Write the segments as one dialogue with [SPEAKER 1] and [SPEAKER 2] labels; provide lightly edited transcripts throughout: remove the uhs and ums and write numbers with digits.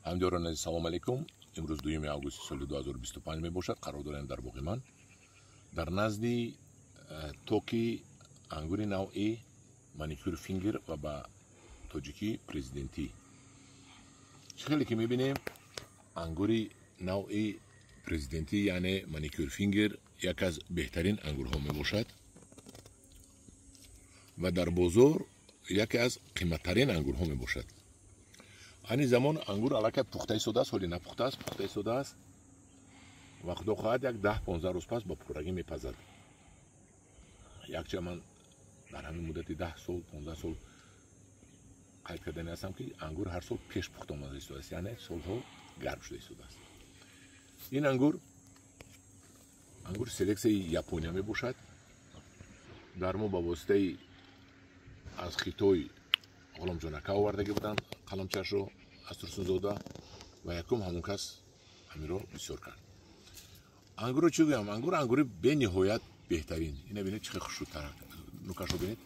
[SPEAKER 1] همداران عزیز سلام علیکم. امروز 2 آگوست سال 2025 می باشد. قرار داریم در باغ من در نزد توکی انگور نوعی مانیکور فینگر و با تاجیکی پرزیدنتی. خیلی که میبینیم انگور نوعی پرزیدنتی یعنی مانیکور فینگر یک از بهترین انگورها می باشد و در بازار یکی از قیمتترین انگورها می باشد. این زمان انگور علاقه پخته شده است، ولی نپخته است، پخته شده است و خدا خواهد یک 10-15 روز پس با پختگی میپزد. یک جا من در همین مدت 10 سال 15 سال قید کردنی هستم که انگور هر سال پیش پخته آمده شده است، یعنی سالها گرم شده است. این انگور سلکس ژاپنیا می باشد. در ما با واسطه از خیتوی غلام جانکه آوردگی بودند قلمچش رو از ترسون زاده و یکم همون کس همین رو بسیار کرد. انگور رو چی گویم؟ انگور به نهایت بهترین. اینه ببینید چه خوش‌تر نوکش رو ببینید.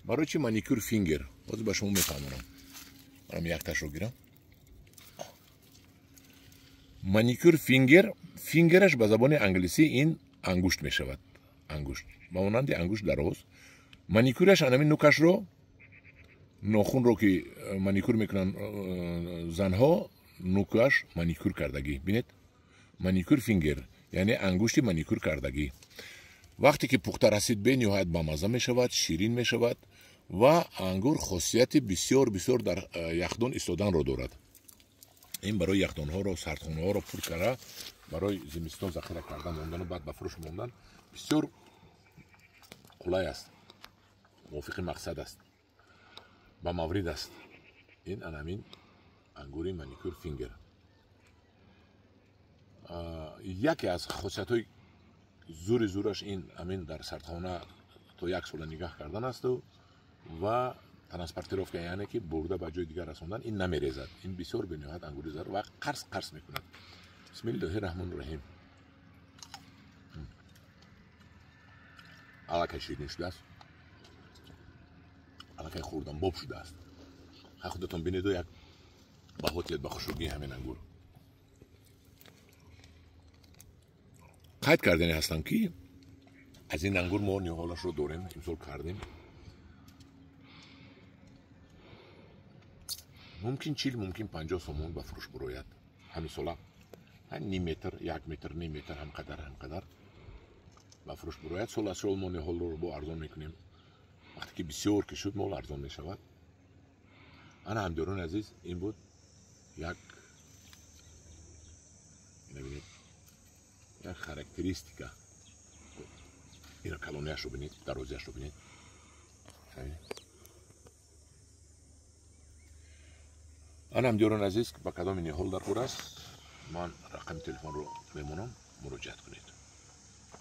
[SPEAKER 1] برای چی مانیکور فینگر؟ باز به شما میفهمونم. من یک تاش رو گیرم. مانیکور فینگرش به زبان انگلیسی این انگشت می شود. انگشت. با مانند انگشت دراز. مانیکورش همین نوکش رو ناخون رو که مانیکور میکنن زنها نوکش مانیکور کردگی. ببینید مانیکور فینگر یعنی انگشت مانیکور کردگی. وقتی که پخته رسید به نهایت با مزه می شود، شیرین می شود و انگور خاصیت بسیار در یخدان ایستادن را دارد. این برای یخدان ها را سردخانه ها را پر کرده، برای زمستان ذخیره کردن ماندن و بعد به فروش ماندن بسیار قلای است، موافق مقصد است، با مورد است. این همین انگور مانیکور فینگر یکی از خاصیت های زورش این همین در سردخانه تا 1 سال نگاه کردن است و ترانسپورتیروف یعنی که برده به جای دیگر رساندن. این نمیریزد. این بسیار به نهایت انگور زر و قرص میکند. بسم الله الرحمن الرحیم. علاقه شیرین شده است، علاقه خوردن باب شده است. خودتون بینید و یک بهوتیت به خوشوگی همین انگور. قید کردنی هستم که از این انگور ما نهالش رو داریم، امسال کردیم. ممکن 40 ممکن 50 سومون به فروش براید. همین سالا نیم متر 1 متر نیم متر همقدر به فروش براید. سال از سال ما نهال رو با ارزان میکنیم. وقتی که بسیار که شد مال ارزان میشود. انا همداران عزیز این بود یک خاراکتریستیکا. این کلونیش رو بینید، درازیش رو بینید. انا همداران عزیز که با کدام نهال در خور است من رقم تلفن رو میمونم، مراجعت کنید.